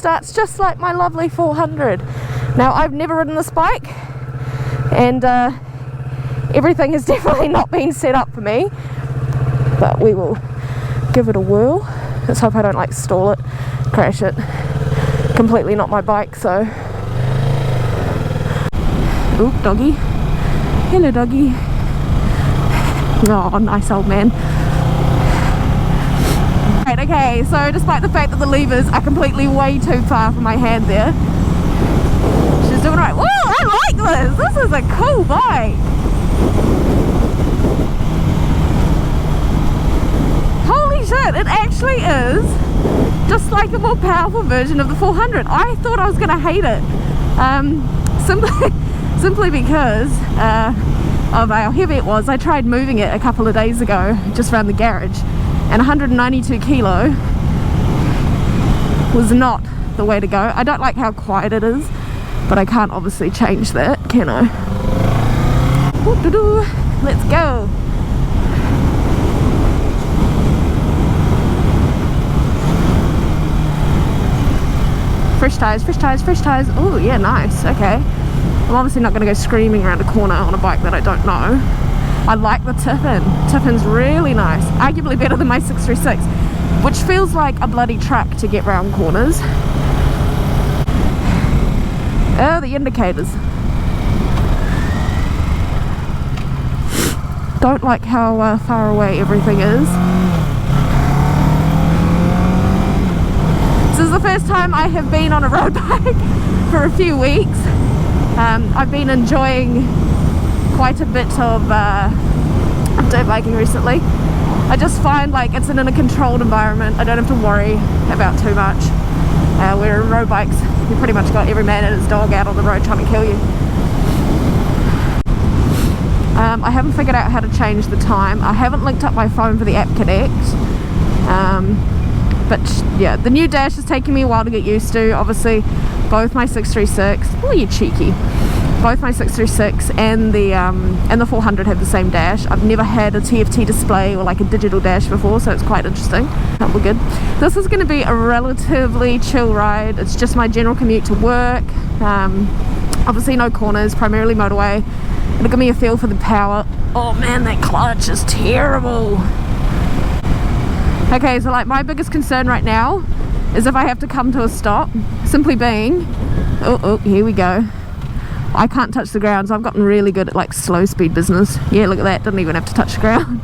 starts just like my lovely 400. Now, I've never ridden this bike, and everything has definitely not been set up for me, but we will give it a whirl. Let's hope I don't like stall it, crash it. Completely not my bike, so. Oop, doggy. Hello, doggy. Oh, nice old man. Right, okay, so despite the fact that the levers are completely way too far from my hand there, she's doing right. Whoa, I like this! This is a cool bike! Holy shit, it actually is just like a more powerful version of the 400. I thought I was going to hate it. Simply because of how heavy it was. I tried moving it a couple of days ago just around the garage, and 192 kilo was not the way to go. I don't like how quiet it is, but I can't obviously change that, can I? Let's go. Fresh tyres, fresh tyres, fresh tyres. Oh yeah, nice, okay. I'm obviously not going to go screaming around a corner on a bike that I don't know. I like the tip-in. Tip-in's really nice. Arguably better than my 636, which feels like a bloody truck to get round corners. Oh, the indicators. Don't like how far away everything is. This is the first time I have been on a road bike for a few weeks. I've been enjoying quite a bit of dirt biking recently. I just find like it's in a controlled environment. I don't have to worry about too much. Where in road bikes, you pretty much got every man and his dog out on the road trying to kill you. I haven't figured out how to change the time. I haven't linked up my phone for the app Connect. But yeah, the new dash is taking me a while to get used to. Obviously, both my 636, oh you cheeky, both my 636 and the 400 have the same dash. I've never had a TFT display or like a digital dash before, so it's quite interesting. That'll be good. This is going to be a relatively chill ride. It's just my general commute to work. Obviously no corners, primarily motorway. It'll give me a feel for the power. Oh man, that clutch is terrible. Okay, so like my biggest concern right now is if I have to come to a stop, simply being, oh, here we go. I can't touch the ground, so I've gotten really good at like slow speed business. Yeah, look at that, didn't even have to touch the ground.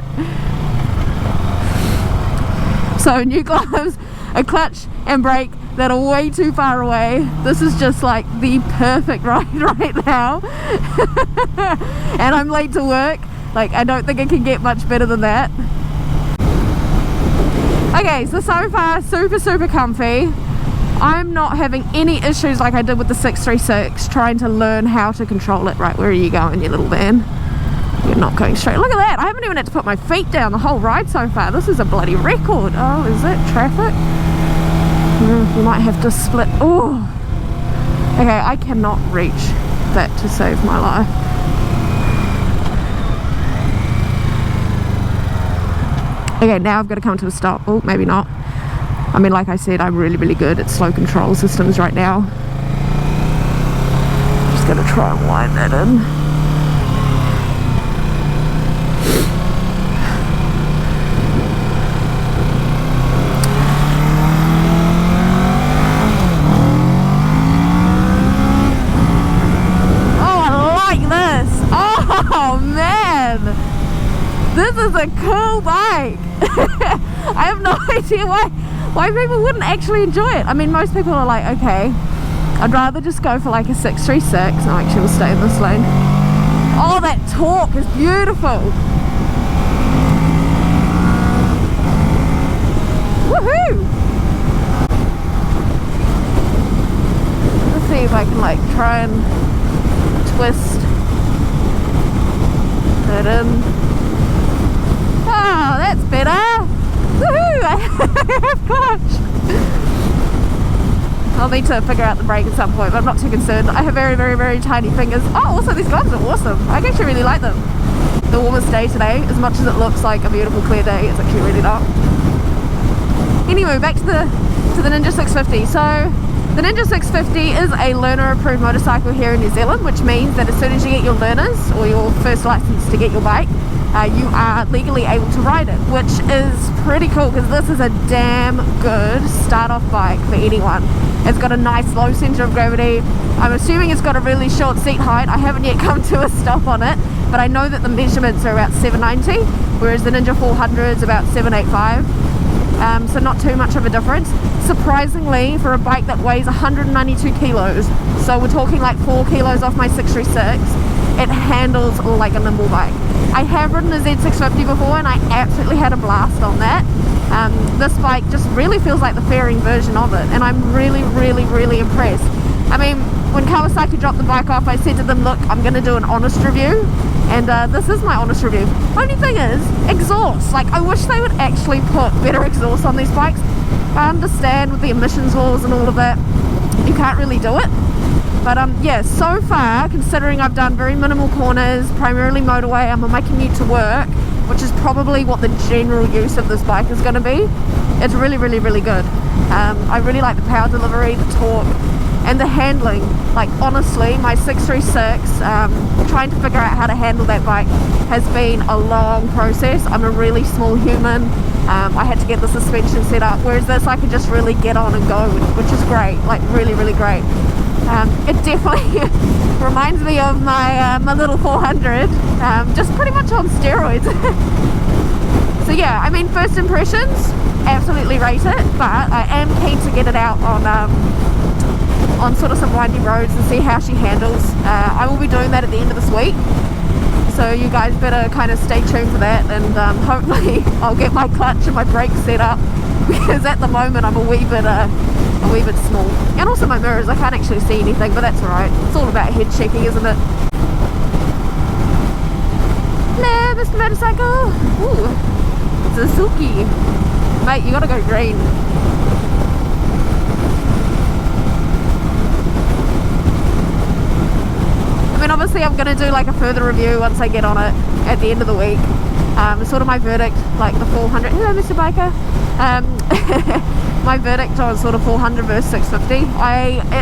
So new gloves, a clutch and brake that are way too far away. This is just like the perfect ride right now. And I'm late to work. Like I don't think it can get much better than that. Okay, so far super comfy. I'm not having any issues like I did with the 636 trying to learn how to control it. Right, where are you going, you little van? You're not going straight. Look at that, I haven't even had to put my feet down the whole ride so far. This is a bloody record. Oh, is that traffic? You might have to split. Oh, okay, I cannot reach that to save my life. Okay, now I've got to come to a stop. Oh, maybe not. I mean, like I said, I'm really good at slow control systems right now. Just gonna try and wind that in. Oh, I like this. Oh, man. This is a cool bike. I have no idea why people wouldn't actually enjoy it. I mean, most people are like, okay, I'd rather just go for like a 636. No, actually, we'll stay in this lane. Oh, that torque is beautiful. Woohoo! Let's see if I can like try and twist that in. Oh, that's better. Woohoo! Gosh. I'll need to figure out the brake at some point, but I'm not too concerned. I have very tiny fingers. Oh, also these gloves are awesome. I actually really like them. The warmest day today, as much as it looks like a beautiful clear day, it's actually really not. Anyway, back to the Ninja 650. So The Ninja 650 is a learner approved motorcycle here in New Zealand, which means that as soon as you get your learners or your first license to get your bike, you are legally able to ride it, which is pretty cool because this is a damn good start-off bike for anyone. It's got a nice low center of gravity. I'm assuming it's got a really short seat height. I haven't yet come to a stop on it, but I know that the measurements are about 790, whereas the Ninja 400 is about 785. So not too much of a difference. Surprisingly, for a bike that weighs 192 kilos, so we're talking like 4 kilos off my 636, it handles like a nimble bike. I have ridden a Z650 before and I absolutely had a blast on that. This bike just really feels like the fairing version of it, and I'm really impressed. I mean, when Kawasaki dropped the bike off, I said to them, look, I'm going to do an honest review, and this is my honest review. Only thing is, exhaust. Like, I wish they would actually put better exhaust on these bikes. I understand with the emissions laws and all of that, you can't really do it. But yeah, so far, considering I've done very minimal corners, primarily motorway, I'm on my commute to work, which is probably what the general use of this bike is going to be. It's really good. I really like the power delivery, the torque, and the handling. Like, honestly, my 636, trying to figure out how to handle that bike has been a long process. I'm a really small human. I had to get the suspension set up, whereas this I could just really get on and go, which is great, like really great. It definitely reminds me of my my little 400, just pretty much on steroids. So yeah, I mean, first impressions, absolutely rate it, but I am keen to get it out on sort of some windy roads and see how she handles. I will be doing that at the end of this week, so you guys better kind of stay tuned for that, and hopefully I'll get my clutch and my brakes set up, because at the moment I'm a wee bit small, and also my mirrors, I can't actually see anything, but that's alright. It's all about head checking, isn't it? Hello, Mr. Motorcycle. Ooh, Suzuki. Mate, you gotta go green. I mean, obviously I'm going to do like a further review once I get on it at the end of the week. Sort of my verdict, like the 400. Hello, Mr. Biker. My verdict on sort of 400 versus 650.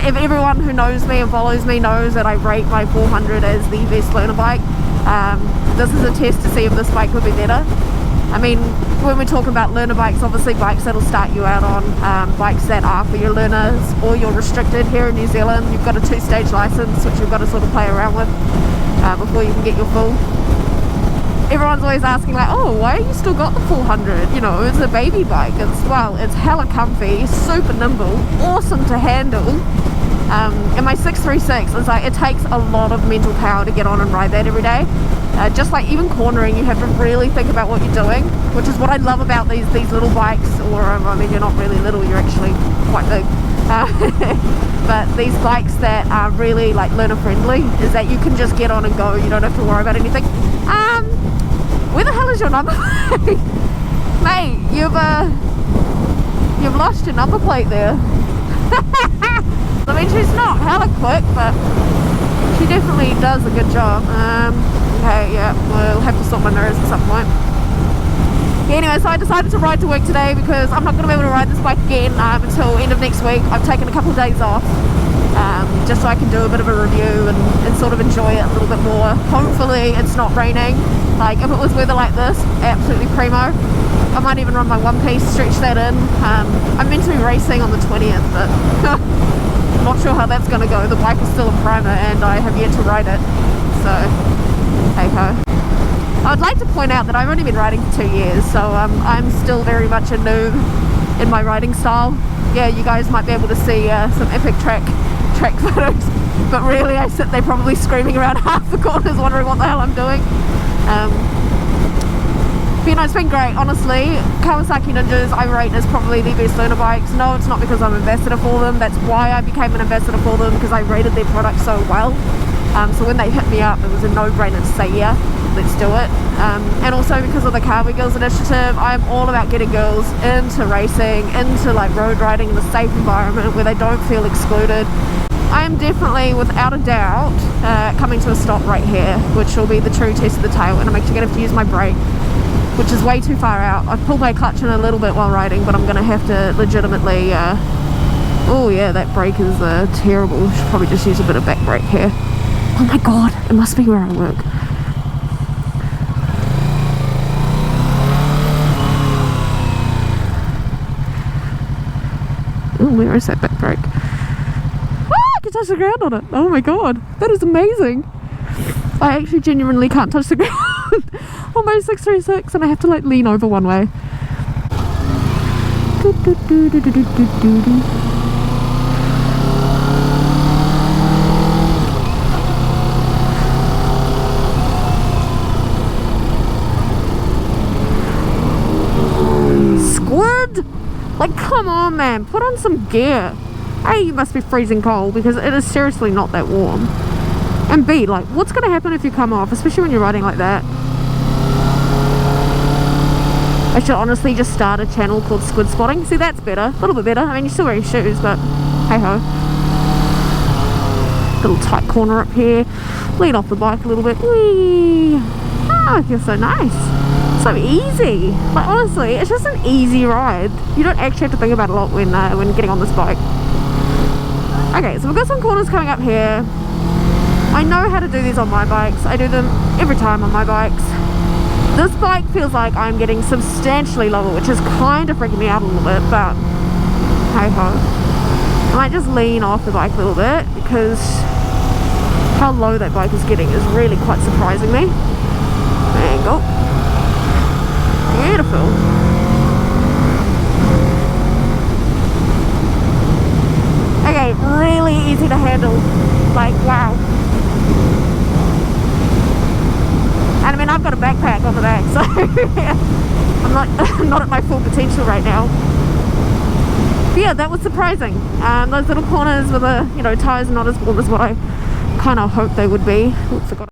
If everyone who knows me and follows me knows that I rate my 400 as the best learner bike. This is a test to see if this bike would be better. I mean, when we're talking about learner bikes, obviously bikes that'll start you out on, bikes that are for your learners, or you're restricted here in New Zealand. You've got a 2-stage license, which you've got to sort of play around with before you can get your full. Everyone's always asking like, oh, why you still got the 400? You know, it's a baby bike. It's hella comfy, super nimble, awesome to handle. And my 636 is like, it takes a lot of mental power to get on and ride that every day. Just like even cornering, you have to really think about what you're doing, which is what I love about these little bikes, or I mean, you're not really little, you're actually quite big. But these bikes that are really like learner friendly is that you can just get on and go, you don't have to worry about anything. Where the hell is your number plate? Mate, you've lost your number plate there. I mean, she's not hella quick, but she definitely does a good job. Okay, yeah, we'll have to sort my mirrors at some point. Yeah, anyway, so I decided to ride to work today because I'm not going to be able to ride this bike again until end of next week. I've taken a couple of days off just so I can do a bit of a review and sort of enjoy it a little bit more. Hopefully it's not raining. Like, if it was weather like this, absolutely primo. I might even run my one piece, stretch that in. I'm meant to be racing on the 20th, but I'm not sure how that's going to go. The bike is still a primer and I have yet to ride it, so hey ho. I would like to point out that I've only been riding for 2 years, so I'm still very much a noob in my riding style. Yeah, you guys might be able to see some epic track photos, but really I sit there probably screaming around half the corners wondering what the hell I'm doing. But you know, it's been great, honestly. Kawasaki Ninjas I rate as probably the best learner bikes. No, it's not because I'm an ambassador for them. That's why I became an ambassador for them, because I rated their product so well. So when they hit me up, it was a no-brainer to say, yeah, let's do it. And also because of the Car We Girls initiative, I'm all about getting girls into racing, into like road riding in a safe environment where they don't feel excluded. I am definitely, without a doubt, coming to a stop right here, which will be the true test of the tail, and I'm actually going to have to use my brake, which is way too far out. I've pulled my clutch in a little bit while riding, but I'm going to have to legitimately Oh yeah, that brake is terrible. Should probably just use a bit of back brake here. Oh my god, it must be where I work. Oh, where is that back brake? Ah, I can touch the ground on it. Oh my god, that is amazing. I actually genuinely can't touch the ground on my 636 and I have to like lean over one way. Squid! Like, come on, man, put on some gear. A, you must be freezing cold because it is seriously not that warm. And B, like, what's going to happen if you come off, especially when you're riding like that? I should honestly just start a channel called Squid Spotting. See, that's better. A little bit better. I mean, you're still wearing shoes, but hey-ho. Little tight corner up here. Lean off the bike a little bit. Whee! Ah, it feels so nice. So easy. Like, honestly, it's just an easy ride. You don't actually have to think about it a lot when getting on this bike. Okay, so we've got some corners coming up here. I know how to do these on my bikes. I do them every time on my bikes. This bike feels like I'm getting substantially lower, which is kind of freaking me out a little bit, but hey ho. I might just lean off the bike a little bit because how low that bike is getting is really quite surprising me. There you go. Beautiful. Okay, really easy to handle. Like, wow. And I mean, I've got a backpack on the back, so I'm not at my full potential right now. But yeah, that was surprising. Those little corners with the, you know, tires not as warm as what I kind of hoped they would be. Oops, I forgot.